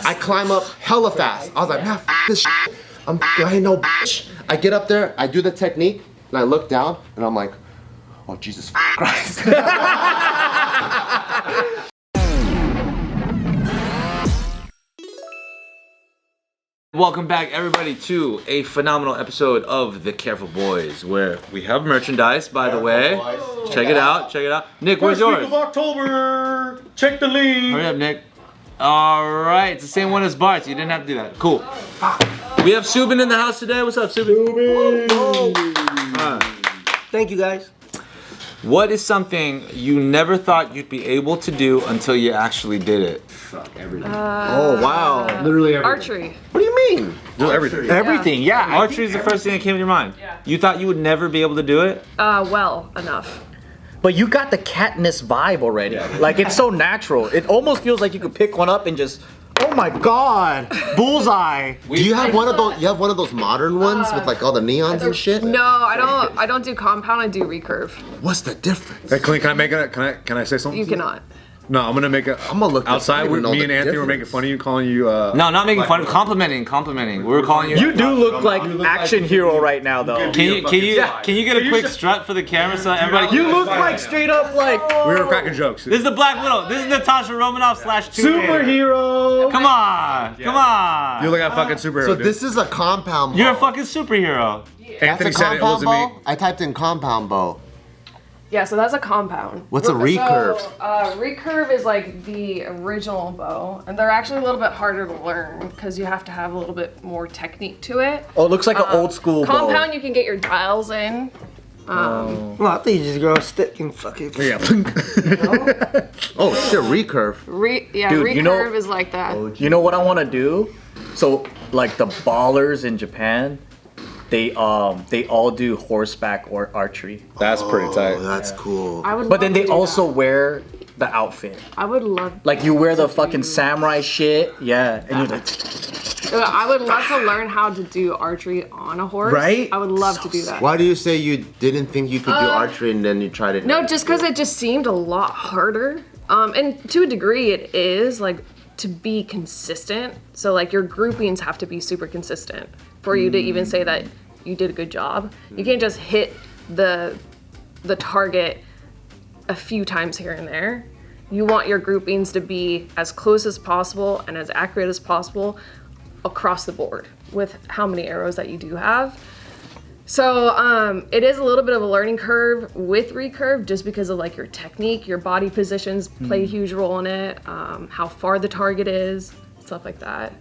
I climb up hella fast. I was like, man, f this shit. I ain't no bitch. I get up there, I do the technique, and I look down, and I'm like, oh, Jesus Christ. Welcome back, everybody, to a phenomenal episode of The Careful Boys, where we have merchandise, by the way. Check it out, check it out. Nick, where's yours? First week of October. Check the link. Hurry up, Nick. All right, it's the same one as Bart, so you didn't have to do that. Cool. We have Subin in the house today. What's up, Subin? Thank you, guys. What is something you never thought you'd be able to do until you actually did it? Everything. Oh, wow. Literally everything. Archery. What do you mean? Do everything. Everything, yeah. Archery is the first thing that came to your mind. Yeah. You thought you would never be able to do it? Well, enough. But you got the Katniss vibe already. Like, it's so natural. It almost feels like you could pick one up and just, oh my god, bullseye. Do you have one of those? You have one of those modern ones with like all the neons and shit? No, I don't do compound. I do recurve. What's the difference? Hey, Kalyne, can I make it? Can I say something? You cannot. No, I'm gonna make it. I'm gonna look this up. outside. I don't Me even know and the Anthony were difference. making fun of you, calling you. No, not making fun of complimenting. We were calling you. You do look like action hero right now, though. Can you get a quick strut for the camera so everybody? You look like straight up like We were cracking jokes. This is the Black Widow. This is Natasha Romanoff / superhero. Come on, come on. You look like a fucking superhero. So dude. this is a compound bow. You're a fucking superhero. Anthony That's a said it compound wasn't me. bow? I typed in compound bow. Yeah, so that's a compound. What's a recurve? So, recurve is like the original bow, and they're actually a little bit harder to learn because you have to have a little bit more technique to it. Oh, it looks like an old school Compound, you can get your dials in. bow. Well, I think you just grow a stick and fuck it. Yeah. Oh shit, recurve. Dude, Recurve you know- is like that. You know what I want to do? So, like the ballers in Japan, they all do horseback or archery. That's pretty Oh, tight. that's cool. I would. But then love to they do also that. wear the outfit. I would love. Like you wear the fucking samurai shit, yeah, and you're like, I would love to learn how to do archery on a horse. Right? I would love to do that. Why do you say you didn't think you could do archery and then you tried it? No, just because it just seemed a lot harder. And to a degree, it is like to be consistent. So like your groupings have to be super consistent for you to even say that you did a good job. You can't just hit the target a few times here and there. You want your groupings to be as close as possible and as accurate as possible across the board with how many arrows that you do have. So it is a little bit of a learning curve with recurve just because of like your technique, your body positions play a huge role in it, how far the target is, stuff like that,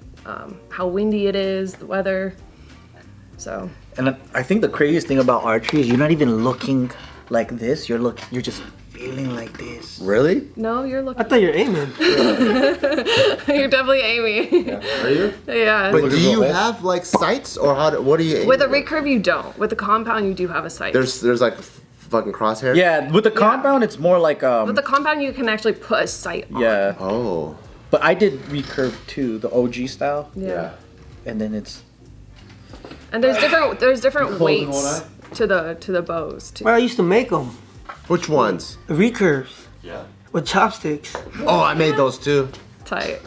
how windy it is, the weather. So. and I think the craziest thing about archery is you're not even looking like this. You're just feeling like this. Really? No, you're I looking. thought you're aiming. You're definitely aiming. Are you? Yeah. But do you have like sights or what do you aim With a with? recurve, you don't. With the compound, you do have a sight. There's like fucking crosshairs? Yeah, with the compound, it's more like With the compound, you can actually put a sight on. yeah. Oh. But I did recurve too, the OG style, Yeah. and then it's And there's different weights to the bows too. Well, I used to make them. Which ones? Recurves. Yeah. With chopsticks. Oh, I made those too. Tight.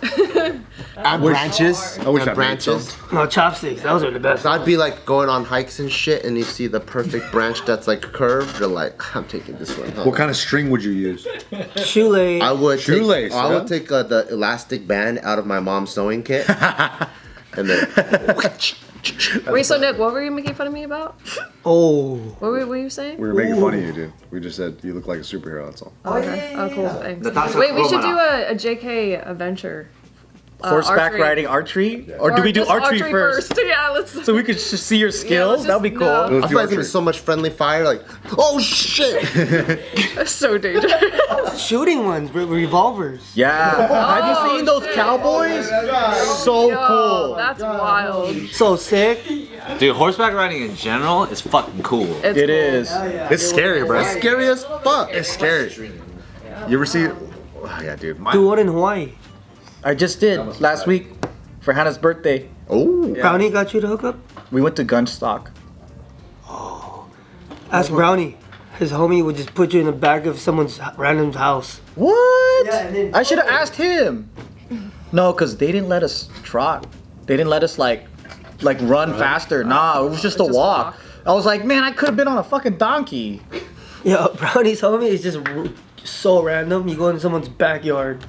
And branches. I wish and I made branches. No, chopsticks. Those are the best. So I'd be like going on hikes and shit, and you see the perfect branch that's like curved. You're like, I'm taking this one home. What kind of string would you use? Shoelace. I would Shoelace, I would yeah? take the elastic band out of my mom's sewing kit, and then Wait, so Nick, what were you making fun of me about? Oh. What were you saying? We were making fun of you, dude. We just said you look like a superhero. That's all. Okay. Oh, cool. Thanks. Natasha Wait, we should do Romanoff. a JK adventure. horseback archery. riding archery, or do we do just archery first? Yeah, let's. So we could just see your skills. let's That'd be just- cool. no. I Let's feel do like archery. there's so much friendly fire. Like, oh shit! That's so dangerous. Shooting ones with revolvers. Yeah. Have you seen those cowboys? So Yo, cool. that's wild. So sick. Dude, horseback riding in general is fucking cool. It's It cool. is. It's scary, bro. It's scary as fuck. It's scary. You ever see? Oh, yeah, dude. Do one in Hawaii. I just did last week for Hannah's birthday. Oh. Brownie got you to hook up? We went to Gunstock. Ask Brownie. His homie would just put you in the back of someone's random house. What? Yeah, and then- I should have asked him. No, because they didn't let us trot. They didn't let us like run faster. Nah, it was just a Just a walk. walk. I was like, man, I could have been on a fucking donkey. Yo, Brownie's homie is just so random. You go into someone's backyard,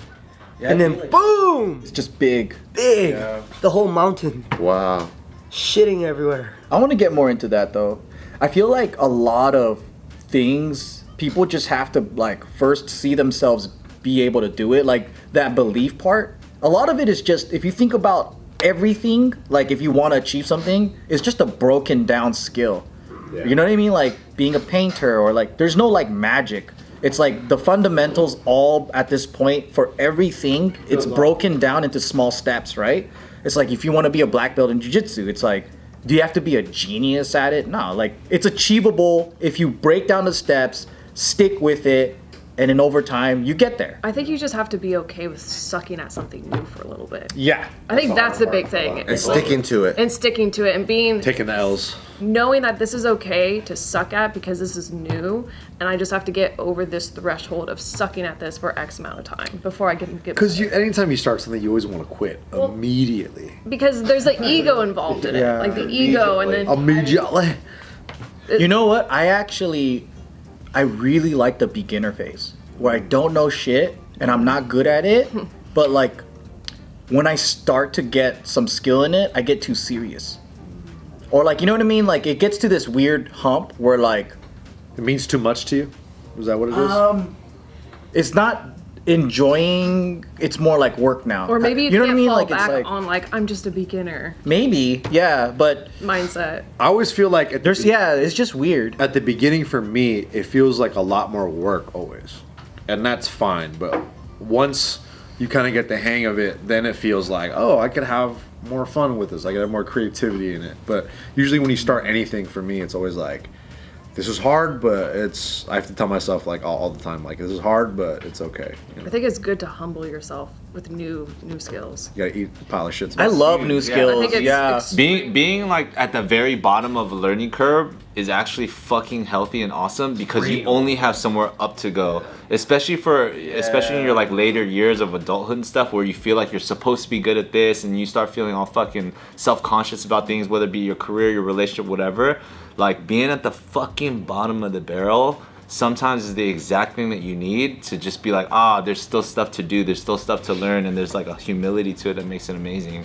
and then boom, It's just big. big, the whole mountain, Wow. shitting everywhere. I want to get more into that though. I feel like a lot of things, people just have to like first see themselves be able to do it. Like that belief part. A lot of it is just, if you think about everything, like if you want to achieve something, it's just a broken down skill. You know what I mean? Like being a painter, or like there's no like magic. It's like the fundamentals all at this point for everything, it's broken down into small steps, right? It's like if you want to be a black belt in jiu-jitsu, it's like, do you have to be a genius at it? No, like it's achievable if you break down the steps, stick with it, and then over time you get there. I think you just have to be okay with sucking at something new for a little bit. Yeah. I think that's the big thing. And sticking to it. And sticking to it and being Taking the L's. knowing that this is okay to suck at because this is new, and I just have to get over this threshold of sucking at this for X amount of time before I can get. Because anytime you start something, you always want to quit immediately. Because there's the ego involved in it, Yeah. like the ego, and then Immediately. You know what? I really like the beginner phase where I don't know shit and I'm not good at it, but like when I start to get some skill in it, I get too serious. Or like, you know what I mean? Like it gets to this weird hump where like It means too much to you? Is that what it is? it's not enjoying, it's more like work now. or maybe you, know what can't I mean? fall Like back it's like on like I'm just a beginner maybe, yeah, but mindset. I always feel like it's just weird. at the beginning for me, it feels like a lot more work always. And that's fine. But once you kind of get the hang of it, then it feels like, oh, I could have more fun with this. I could have more creativity in it. But usually when you start anything, for me, it's always like, this is hard, but I have to tell myself like all the time, like this is hard, but it's okay. You know? I think it's good to humble yourself with new skills. You gotta eat a pile of shit. I love new skills. I think it's, yeah. it's Being like at the very bottom of a learning curve is actually fucking healthy and awesome because you only have somewhere up to go. Especially in your like later years of adulthood and stuff where you feel like you're supposed to be good at this and you start feeling all fucking self-conscious about things, whether it be your career, your relationship, whatever. Like being at the fucking bottom of the barrel sometimes is the exact thing that you need to just be like, there's still stuff to do, there's still stuff to learn, and there's like a humility to it that makes it amazing.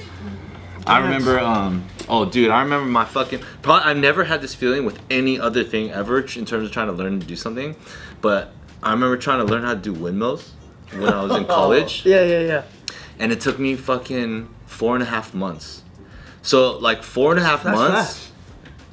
I remember, I remember my fucking, I've never had this feeling with any other thing ever in terms of trying to learn to do something, but I remember trying to learn how to do windmills when I was in college. Yeah. And it took me fucking 4.5 months. So like 4.5 months, fast.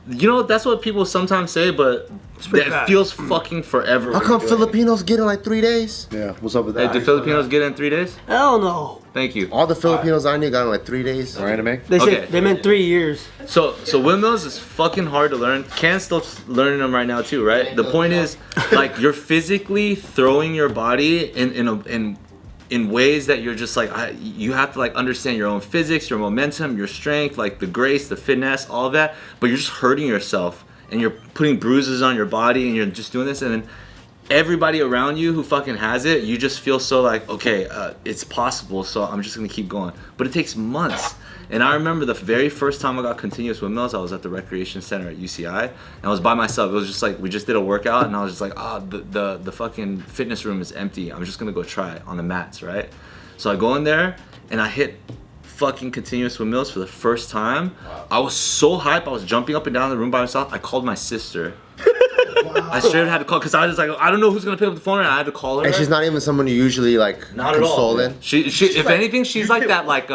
you know, that's what people sometimes say, but pretty that fast. feels fucking forever. How when come you're doing it. Filipinos get in like 3 days? Yeah, what's up with Hey, that? do Filipinos get it in 3 days? Hell no. Thank you. All the Filipinos I knew got in like 3 days. Or anime? They Okay. said they meant 3 years. So windmills is fucking hard to learn. Can's still learning them right now too, right? The point is, like, you're physically throwing your body in ways that you're just like, you have to like understand your own physics, your momentum, your strength, like the grace, the finesse, all of that. But you're just hurting yourself and you're putting bruises on your body and you're just doing this, and then everybody around you who fucking has it, you just feel so like, okay, it's possible, so I'm just gonna keep going. But it takes months. And I remember the very first time I got continuous windmills, I was at the recreation center at UCI, and I was by myself. It was just like, we just did a workout, and I was just like, the fucking fitness room is empty. I'm just gonna go try it on the mats, right? So I go in there, and I hit fucking continuous windmills for the first time. I was so hyped, I was jumping up and down the room by myself. I called my sister. I straight up had to call, because I was like, I don't know who's gonna pick up the phone, and I had to call her. And she's not even someone you usually like Not at all. consoling. She if anything, she's like that, like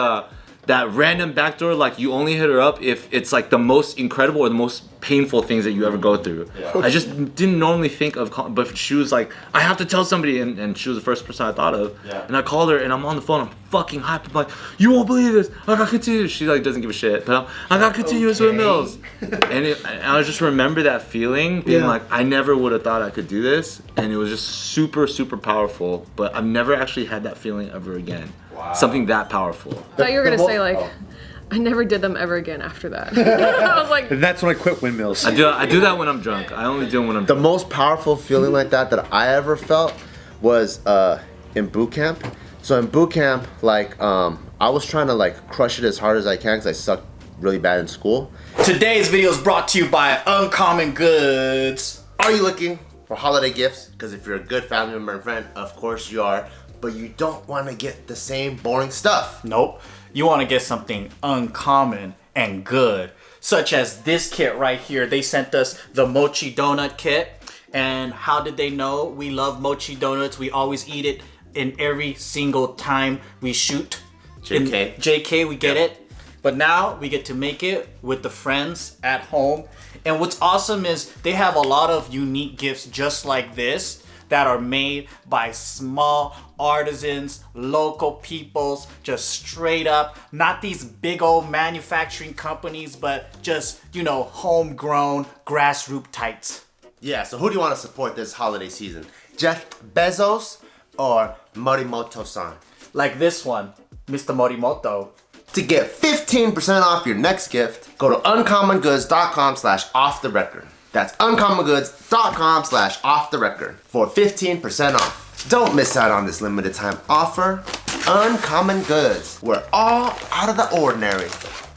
that random backdoor, like you only hit her up if it's like the most incredible or the most painful things that you ever go through. I just didn't normally think of, but she was like, I have to tell somebody, and she was the first person I thought of. And I called her, and I'm on the phone, I'm fucking hyped. I'm like, you won't believe this, I got continuous. She like doesn't give a shit, but I got continuous windmills. And I just remember that feeling, being like, I never would have thought I could do this, and it was just super, super powerful. But I've never actually had that feeling ever again. Something that powerful. I thought you were gonna say like, I never did them ever again after that. I was like, And that's when I quit windmills. I do that when I'm drunk. I only do it when I'm The drunk. most powerful feeling like that I ever felt was in boot camp. So in boot camp, like I was trying to like crush it as hard as I can because I sucked really bad in school. Today's video is brought to you by Uncommon Goods. Are you looking for holiday gifts? Because if you're a good family member and friend, of course you are, but you don't want to get the same boring stuff. Nope. You want to get something uncommon and good, such as this kit right here. They sent us the mochi donut kit. And how did they know we love mochi donuts? We always eat it in every single time we shoot. JK, we get it. But now we get to make it with the friends at home. And what's awesome is they have a lot of unique gifts just like this that are made by small artisans, local peoples, just straight up, not these big old manufacturing companies, but just, you know, homegrown grassroots types. Yeah, so who do you want to support this holiday season? Jeff Bezos or Morimoto-san? Like this one, Mr. Morimoto. To get 15% off your next gift, go to uncommongoods.com/offtherecord. That's uncommongoods.com/offtherecord for 15% off. Don't miss out on this limited time offer. Uncommon Goods. We're all out of the ordinary.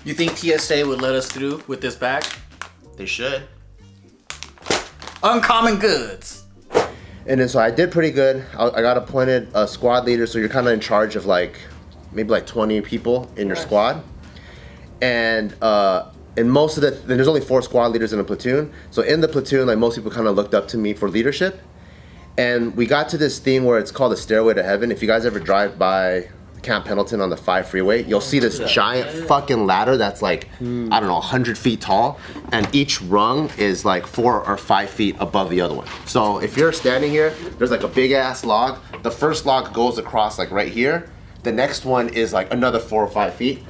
You think TSA would let us through with this bag? They should. Uncommon Goods. And then so I did pretty good. I got appointed a squad leader, so you're kind of in charge of maybe 20 people in your squad. And most of there's only 4 squad leaders in a platoon. So in the platoon, most people kind of looked up to me for leadership. And we got to this thing where it's called the Stairway to Heaven. If you guys ever drive by Camp Pendleton on the 5 freeway, you'll see this giant fucking ladder that's I don't know, 100 feet tall. And each rung is 4 or 5 feet above the other one. So if you're standing here, there's a big ass log. The first log goes across right here. The next one is another 4 or 5 feet.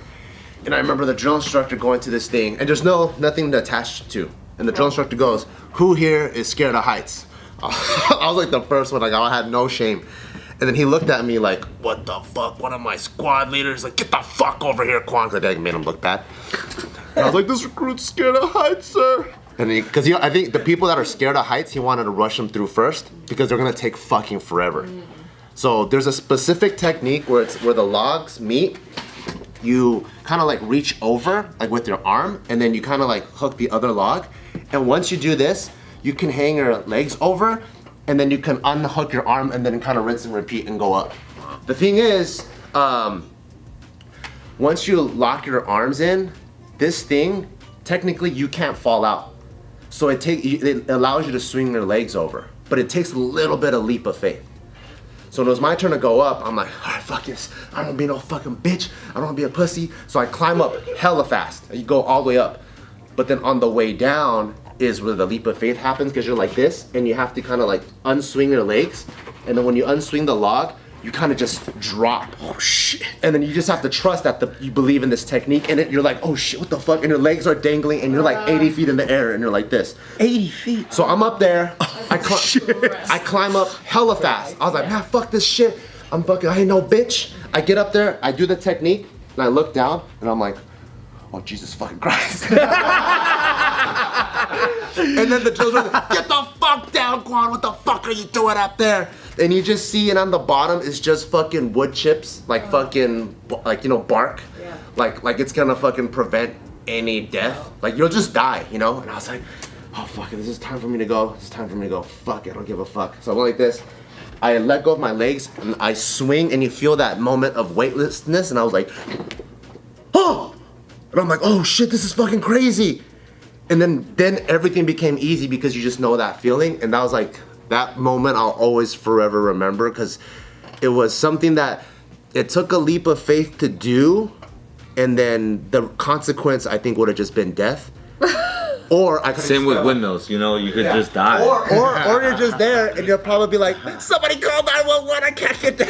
And I remember the drill instructor going to this thing, and there's nothing to attach to. And the drill instructor goes, "Who here is scared of heights?" I was the first one, I had no shame. And then he looked at me "What the fuck? One of my squad leaders, get the fuck over here, Kwan," because I made him look bad. And I was "This recruit's scared of heights, sir." And because I think the people that are scared of heights, he wanted to rush them through first because they're gonna take fucking forever. So there's a specific technique where the logs meet. You kind of reach over with your arm, and then you kind of hook the other log. And once you do this, you can hang your legs over, and then you can unhook your arm, and then kind of rinse and repeat and go up. The thing is, once you lock your arms in, this thing technically you can't fall out. So it allows you to swing your legs over, but it takes a little bit of leap of faith. So when it was my turn to go up, I'm all right, fuck this. I don't wanna be no fucking bitch. I don't wanna be a pussy. So I climb up hella fast. You go all the way up. But then on the way down is where the leap of faith happens, because you're like this, and you have to kind of unswing your legs. And then when you unswing the log, you kind of just drop. Oh shit. And then you just have to trust that you believe in this technique, and you're oh shit, what the fuck? And your legs are dangling, and you're 80 feet in the air, and you're like this. 80 feet. So I'm up there. I climb up hella fast. I was man, fuck this shit. I ain't no bitch. I get up there, I do the technique, and I look down, and I'm oh Jesus fucking Christ. And then the drill's "Get the fuck down, Kwan. What the fuck are you doing up there?" And you just see, and on the bottom is just fucking wood chips, fucking, bark. Yeah. Like it's gonna fucking prevent any death. You'll just die, And I was oh fuck it, this is time for me to go. It's time for me to go. Fuck it, I don't give a fuck. So I went like this. I let go of my legs, and I swing, and you feel that moment of weightlessness, and I was oh! And I'm oh shit, this is fucking crazy. And then everything became easy because you just know that feeling. And that was that moment I'll always forever remember, because it was something that it took a leap of faith to do, and then the consequence I think would have just been death. Or I could same with windmills, you could just die. Or you're just there and you'll probably be "Somebody call 911, I can't get down."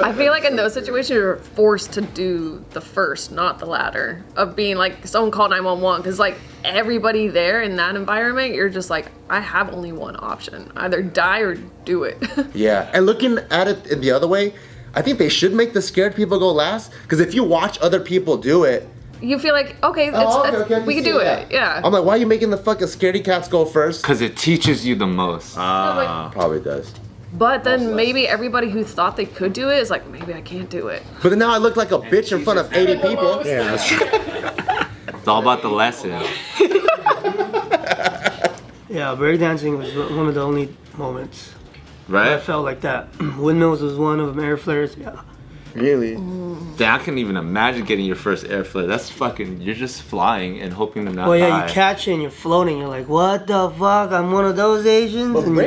I feel in those situations you're forced to do the first, not the latter, of being someone call 911, because everybody there in that environment, you're just I have only one option, either die or do it. Yeah, and looking at it in the other way, I think they should make the scared people go last, because if you watch other people do it, you feel okay, we can do it. Yeah. I'm why are you making the fucking scaredy cats go first? Because it teaches you the most. Probably does. But then maybe everybody who thought they could do it is like, maybe I can't do it. But then now I look like a bitch in front of 80 people. Yeah, that's true. It's all about the lesson. Yeah, breakdancing was one of the only moments I Right? felt like that. Windmills was one of them, air flares, yeah. Really? Damn, I couldn't even imagine getting your first air flare. That's fucking, you're just flying and hoping to not Well, yeah, die. you catch it and you're floating. You're like, what the fuck? I'm one of those Asians? But And you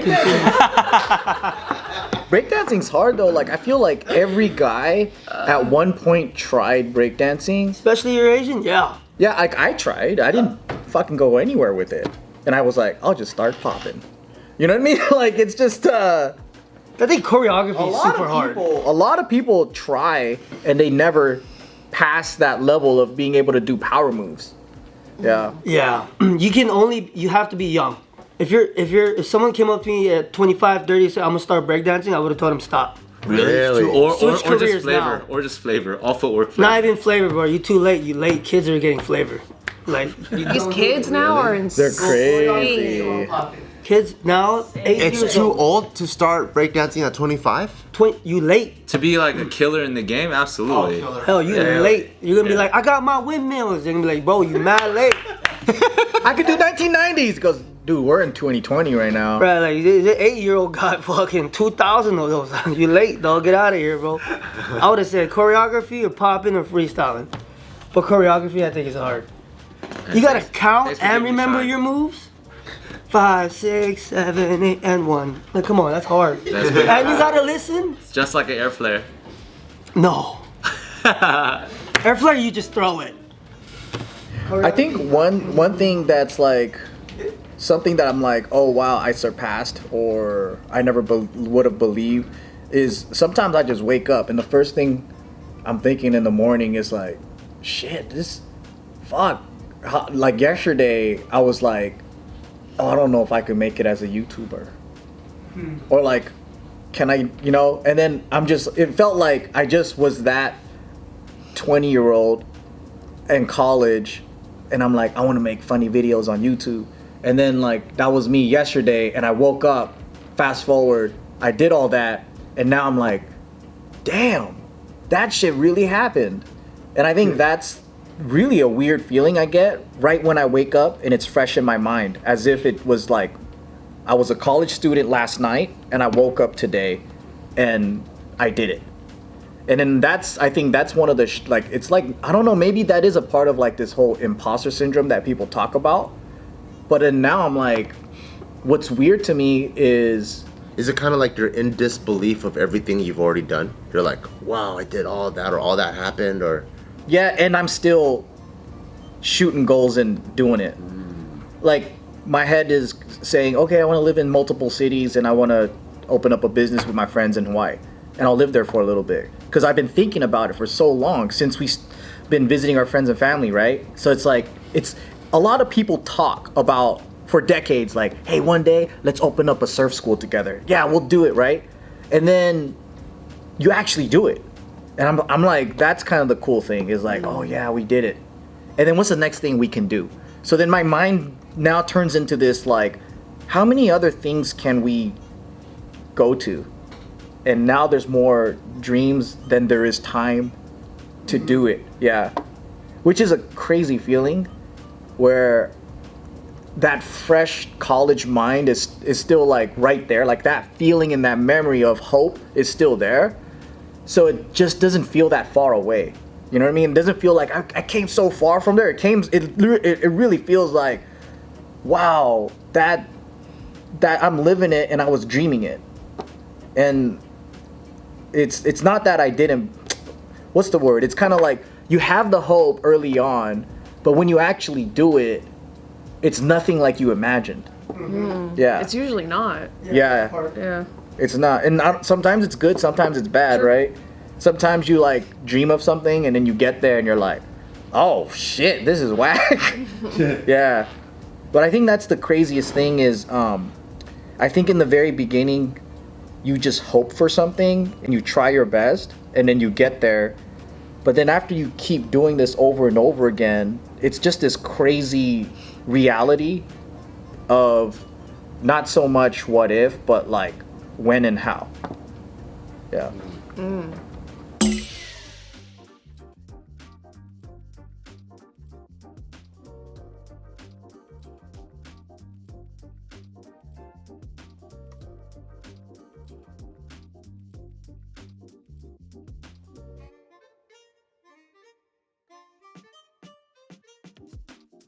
breakdancing's hard though. Like I feel like every guy at one point tried breakdancing. especially you're Asian? Yeah. Yeah, like I tried. I didn't fucking go anywhere with it. And I was like, I'll just start popping. You know what I mean? Like it's just I think choreography is super hard. a lot of people try and they never pass that level of being able to do power moves. Yeah. Yeah. You have to be young. If someone came up to me at 25, 30 and said, I'm gonna start breakdancing, I would have told him stop. Really? Or Switch just careers flavor. now. Or just flavor. All footwork flavor. Not even flavor, bro. You too late. You late. Kids are getting flavor. Like These kids now are They're insane. crazy. kids now, 8 It's years too old. old to start breakdancing at 25? You late. To be like a killer in the game, absolutely. Hell, you Yeah. late. You're gonna be like, I got my windmills. They're gonna be like, bro, you mad late. I could do 1990s because, dude, we're in 2020 right now. Right, like this 8-year-old got fucking 2,000 of those. You late, dog. Get out of here, bro. I would have said choreography or popping or freestyling. But choreography, I think is hard. You gotta count thanks for and giving me remember shine. your moves. 5, 6, 7, 8, and 1. Like, come on, that's hard. That's And big. you gotta listen. It's just like an air flare. No. Air flare, you just throw it. I think one thing that's like something that I'm like, oh wow, I surpassed or I never would have believed is sometimes I just wake up and the first thing I'm thinking in the morning is like, shit, fuck. Like yesterday, I was like, oh, I don't know if I could make it as a YouTuber. Or like, can I, and then it felt like I just was that 20-year-old in college and I'm like, I want to make funny videos on YouTube. And then like, that was me yesterday and I woke up, fast forward, I did all that. And now I'm like, damn, that shit really happened. And I think that's really a weird feeling I get right when I wake up and it's fresh in my mind, as if it was like I was a college student last night and I woke up today and I did it. And then I think that's one of the it's like, I don't know, maybe that is a part of like this whole imposter syndrome that people talk about. But then now I'm like, what's weird to me is it kind of like you're in disbelief of everything you've already done? You're like, wow, I did all that, or all that happened, or... Yeah, and I'm still shooting goals and doing it. Like, my head is saying, okay, I want to live in multiple cities and I want to open up a business with my friends in Hawaii. And I'll live there for a little bit. Because I've been thinking about it for so long, since we've been visiting our friends and family, right? So it's like, a lot of people talk about, for decades, like, hey, one day, let's open up a surf school together. Yeah, we'll do it, right? And then you actually do it. And I'm like, that's kind of the cool thing, is like, oh yeah, we did it. And then what's the next thing we can do? So then my mind now turns into this like, how many other things can we go to? And now there's more dreams than there is time to do it. Yeah. Which is a crazy feeling where that fresh college mind is still like right there. Like that feeling and that memory of hope is still there. So it just doesn't feel that far away. You know what I mean? It doesn't feel like I came so far from there. It really feels like, wow, that I'm living it and I was dreaming it. And it's not that I didn't, what's the word? It's kind of like you have the hope early on, but when you actually do it, it's nothing like you imagined. Yeah. It's usually not. Yeah. Yeah. It's not. And sometimes it's good, sometimes it's bad, right? Sometimes you like dream of something and then you get there and you're like, oh shit, this is whack. Yeah. But I think that's the craziest thing is, I think in the very beginning, you just hope for something and you try your best and then you get there. But then after you keep doing this over and over again, it's just this crazy reality of not so much what if, but like, when and how. Yeah.